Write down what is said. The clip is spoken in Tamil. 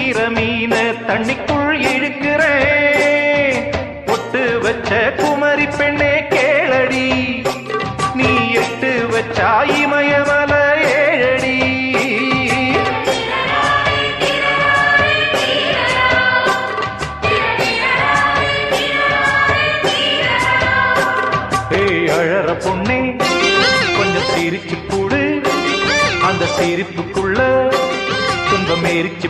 பிடிக்கிற மீன தண்ணிக்குள் இழுக்கிறேன். பொட்டு வச்ச குமரி பெண்ணே கேளடி, நீ எட்டு வச்சா இமயமல ஏழடி. ஏய் அழற பொண்ணே கொஞ்சம் சிரிச்சு கூடு, அந்த சிரிப்புக்குள்ள துன்பம் எரிச்சு